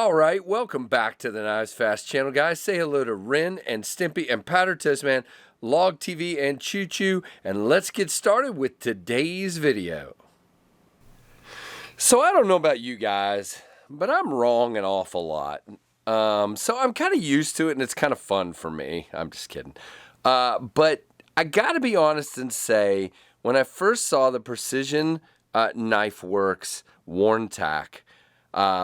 All right, welcome back to the KnivesFAST channel, guys. Say hello to Ren and Stimpy and Powder Toast Man, Log TV and Choo Choo, and let's get started with today's video. So I don't know about you guys, but I'm wrong an awful lot. So I'm kind of used to it, and it's kind of fun for me. I'm just kidding. But I got to be honest and say, when I first saw the Precision Knife Works Wharnetac,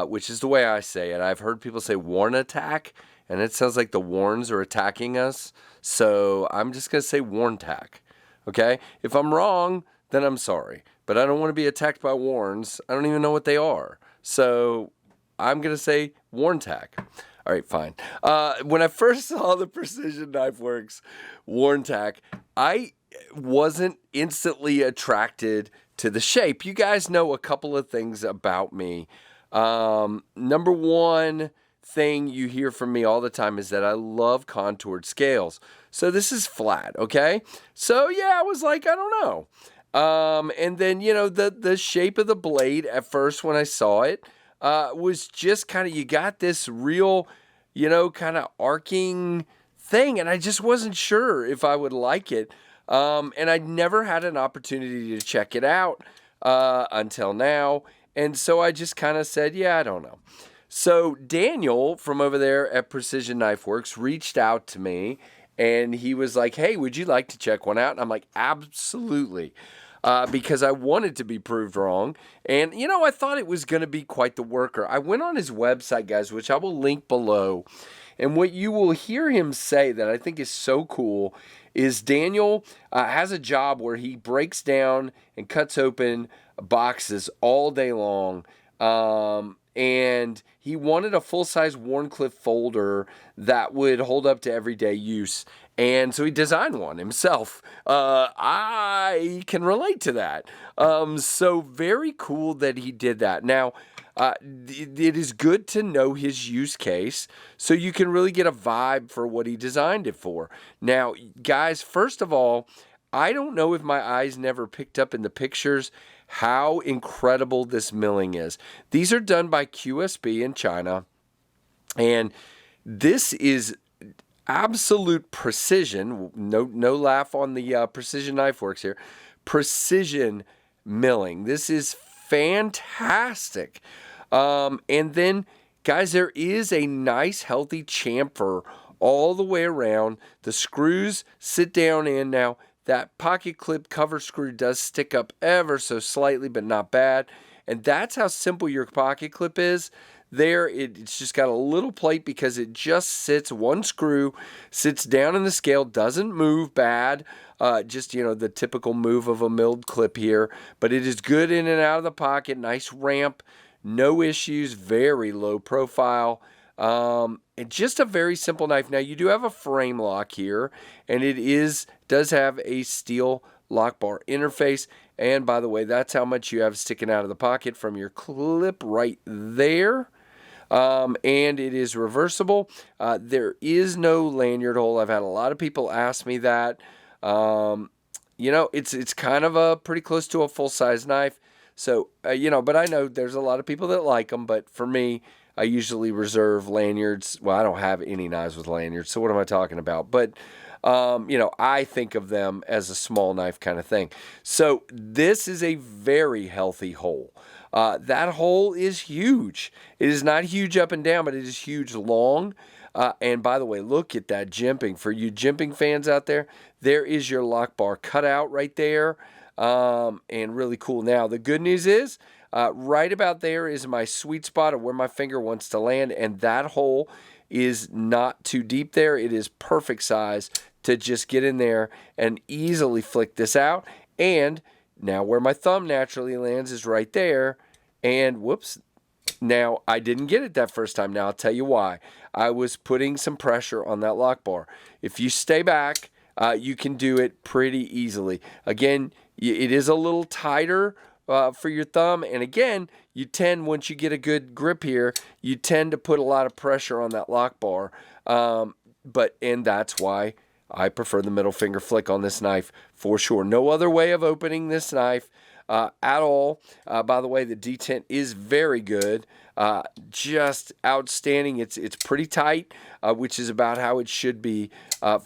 which is the way I say it. I've heard people say Wharnetac, and it sounds like the Warns are attacking us. So I'm just going to say Wharnetac. Okay? If I'm wrong, then I'm sorry. But I don't want to be attacked by Warns. I don't even know what they are. So I'm going to say Wharnetac. All right, fine. When I first saw the Precision Knife Works Wharnetac, I wasn't instantly attracted to the shape. You guys know a couple of things about me. Number one thing you hear from me all the time is that I love contoured scales. So this is flat, okay? So yeah, I was like, I don't know. And then, you know, the shape of the blade at first when I saw it, was just kind of, you got this real, you know, kind of arcing thing. And I just wasn't sure if I would like it. And I never had an opportunity to check it out, until now. And so I just kind of said, yeah, I don't know. So Daniel from over there at Precision Knife Works reached out to me, and he was like, hey, would you like to check one out? And I'm like, absolutely. Because I wanted to be proved wrong. And, you know, I thought it was going to be quite the worker. I went on his website, guys, which I will link below. And what you will hear him say that I think is so cool is Daniel has a job where he breaks down and cuts open boxes all day long. And he wanted a full-size Wharncliffe folder that would hold up to everyday use. And so he designed one himself. I can relate to that. So very cool that he did that. Now, it is good to know his use case so you can really get a vibe for what he designed it for. Now, guys, first of all, I don't know if my eyes never picked up in the pictures how incredible this milling is. These are done by QSB in China, and this is absolute precision. No laugh on the Precision Knife Works here. Precision milling. This is fantastic. And then, guys, there is a nice healthy chamfer all the way around. The screws sit down in. Now, that pocket clip cover screw does stick up ever so slightly, but not bad. And that's how simple your pocket clip is. There, it's just got a little plate because it just sits, one screw, sits down in the scale, doesn't move bad. Just, you know, the typical move of a milled clip here. But it is good in and out of the pocket, nice ramp, no issues, very low profile. And just a very simple knife. Now, you do have a frame lock here, and it does have a steel lock bar interface. And by the way, that's how much you have sticking out of the pocket from your clip right there. And it is reversible. There is no lanyard hole. I've had a lot of people ask me that. You know, it's kind of a pretty close to a full-size knife. So, you know, but I know there's a lot of people that like them. But for me, I usually reserve lanyards. Well, I don't have any knives with lanyards, so what am I talking about? But, you know, I think of them as a small knife kind of thing. So this is a very healthy hole. That hole is huge. It is not huge up and down, but it is huge long. And by the way, look at that jimping. For you jimping fans out there, there is your lock bar cut out right there. And really cool. Now, the good news is, right about there is my sweet spot of where my finger wants to land, and that hole is not too deep there. It is perfect size to just get in there and easily flick this out. And now where my thumb naturally lands is right there. And whoops, now I didn't get it that first time. Now I'll tell you why. I was putting some pressure on that lock bar. If you stay back, you can do it pretty easily. Again, it is a little tighter for your thumb, and again, you tend, once you get a good grip here, you tend to put a lot of pressure on that lock bar, and that's why I prefer the middle finger flick on this knife for sure. No other way of opening this knife. at all. By the way, the detent is very good. Just outstanding. It's pretty tight, which is about how it should be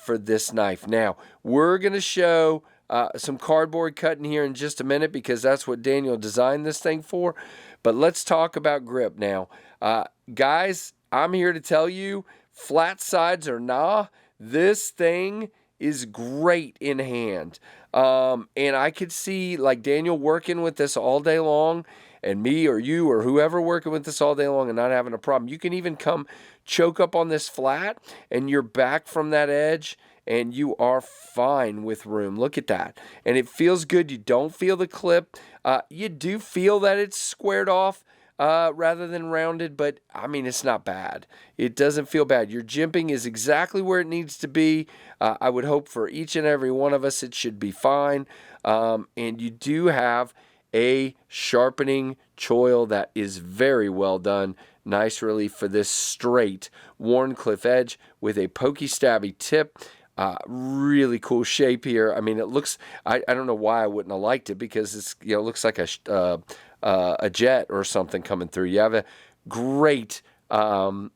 for this knife. Now, we're going to show some cardboard cutting here in just a minute because that's what Daniel designed this thing for. But let's talk about grip now. Guys, I'm here to tell you, flat sides or nah, this thing is great in hand. And I could see like Daniel working with this all day long, and me or you or whoever working with this all day long and not having a problem. You can even come choke up on this flat and you're back from that edge and you are fine with room. Look at that. And it feels good. You don't feel the clip. You do feel that it's squared off rather than rounded, but I mean, it's not bad. It doesn't feel bad. Your jimping is exactly where it needs to be. I would hope for each and every one of us it should be fine. And you do have a sharpening choil that is very well done. Nice relief for this straight Wharnetac edge with a pokey stabby tip. Really cool shape here. I mean, it looks, I don't know why I wouldn't have liked it because it's, you know, it looks like a jet or something coming through. You have a great, wow,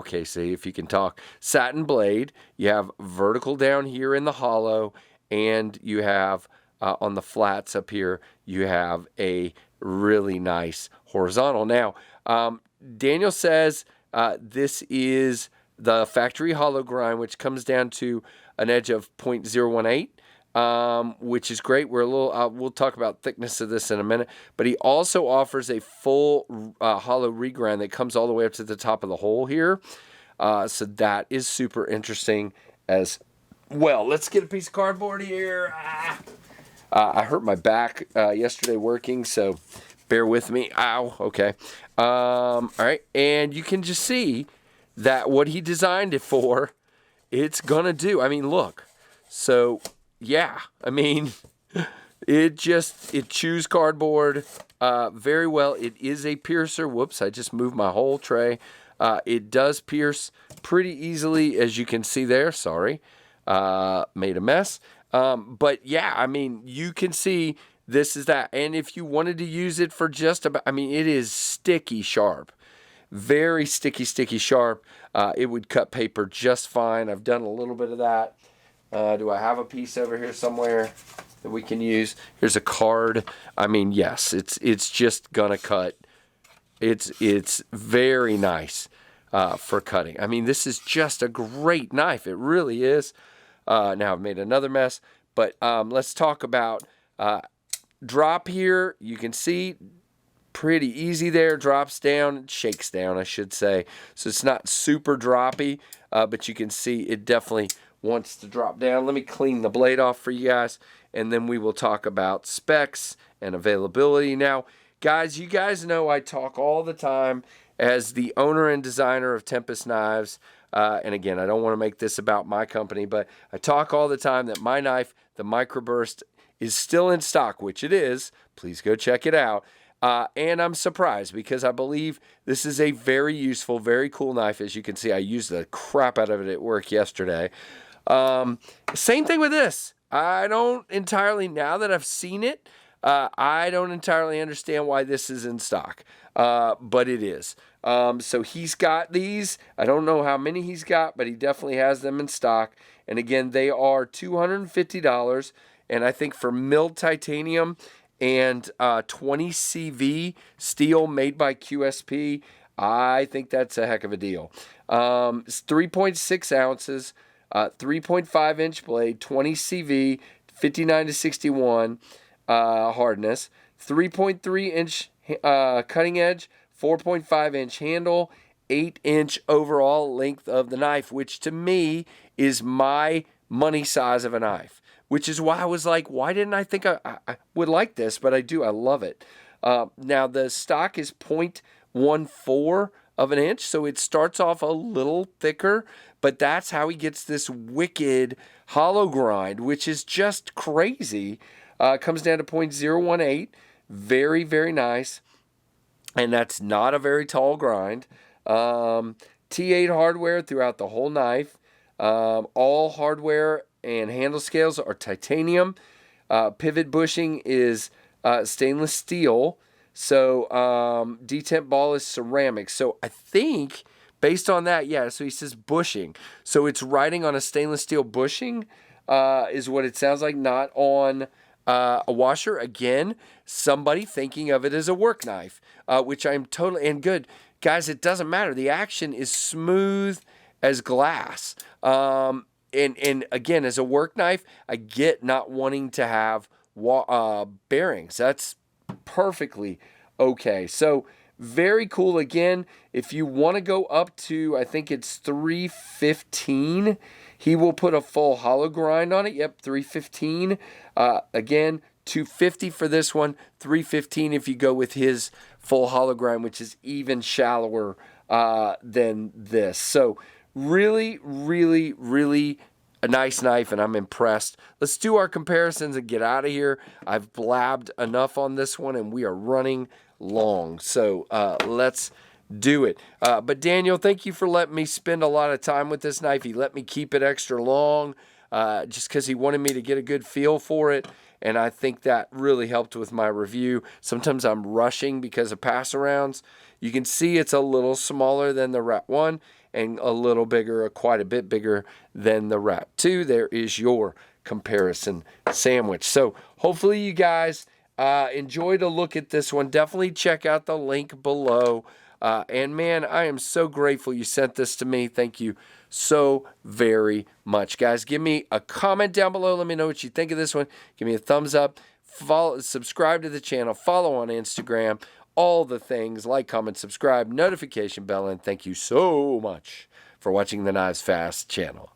Casey, if you can talk, satin blade. You have vertical down here in the hollow, and you have on the flats up here, you have a really nice horizontal. Now, Daniel says this is the factory hollow grind, which comes down to an edge of 0.018, which is great. We're a little, we'll talk about thickness of this in a minute, but he also offers a full hollow regrind that comes all the way up to the top of the hole here. So that is super interesting as well. Let's get a piece of cardboard here. I hurt my back yesterday working, so bear with me. Ow, okay. All right, and you can just see that what he designed it for, it's gonna do. I mean, look. So, yeah, I mean, it chews cardboard very well. It is a piercer. Whoops, I just moved my whole tray. It does pierce pretty easily, as you can see there. Sorry, made a mess. But yeah, I mean, you can see this is that. And if you wanted to use it for just about, I mean, it is sticky sharp. Very sticky sharp. It would cut paper just fine. I've done a little bit of that. Do I have a piece over here somewhere that we can use? Here's a card. I mean, yes, it's just gonna cut. It's very nice for cutting. I mean, this is just a great knife. It really is. Now I've made another mess, but let's talk about drop here. You can see pretty easy there. Drops down, shakes down, I should say. So it's not super droppy, but you can see it definitely wants to drop down. Let me clean the blade off for you guys, and then we will talk about specs and availability. Now, guys, you guys know I talk all the time as the owner and designer of Tempest Knives. And again, I don't want to make this about my company, but I talk all the time that my knife, the Microburst, is still in stock, which it is. Please go check it out. And I'm surprised because I believe this is a very useful, very cool knife. As you can see, I used the crap out of it at work yesterday. Same thing with this. I don't entirely, now that I've seen it, I don't entirely understand why this is in stock, but it is. So he's got these. I don't know how many he's got, but he definitely has them in stock. And again, they are $250. And I think for milled titanium and 20 CV steel made by QSP, I think that's a heck of a deal. It's 3.6 ounces, 3.5 inch blade, 20 CV, 59 to 61 hardness, 3.3 inch cutting edge, 4.5 inch handle, 8 inch overall length of the knife, which to me is my money size of a knife. Which is why I was like, why didn't I think I would like this? But I do. I love it. Now, the stock is 0.14 of an inch, so it starts off a little thicker, but that's how he gets this wicked hollow grind, which is just crazy. Comes down to 0.018. Very, very nice. And that's not a very tall grind. T8 hardware throughout the whole knife. All hardware and handle scales are titanium. Pivot bushing is stainless steel. So detent ball is ceramic. So I think based on that, yeah, so he says bushing. So it's riding on a stainless steel bushing is what it sounds like, not on a washer. Again, somebody thinking of it as a work knife, which I'm totally, and good. Guys, it doesn't matter. The action is smooth as glass. And again, as a work knife, I get not wanting to have bearings. That's perfectly okay. So very cool. Again, if you want to go up to, I think it's 315, he will put a full hollow grind on it. Yep, 315. Again, 250 for this one, 315 if you go with his full hollow grind, which is even shallower than this. So really, really, really a nice knife, and I'm impressed. Let's do our comparisons and get out of here. I've blabbed enough on this one, and we are running long. So let's do it. But Daniel, thank you for letting me spend a lot of time with this knife. He let me keep it extra long just because he wanted me to get a good feel for it. And I think that really helped with my review. Sometimes I'm rushing because of pass-arounds. You can see it's a little smaller than the Rat 1 and a little bigger, quite a bit bigger than the Rat 2. There is your comparison sandwich. So hopefully you guys enjoyed a look at this one. Definitely check out the link below. And man, I am so grateful you sent this to me. Thank you so very much. Guys, give me a comment down below. Let me know what you think of this one. Give me a thumbs up. Subscribe to the channel. Follow on Instagram. All the things. Like, comment, subscribe, notification bell, and thank you so much for watching the KnivesFAST channel.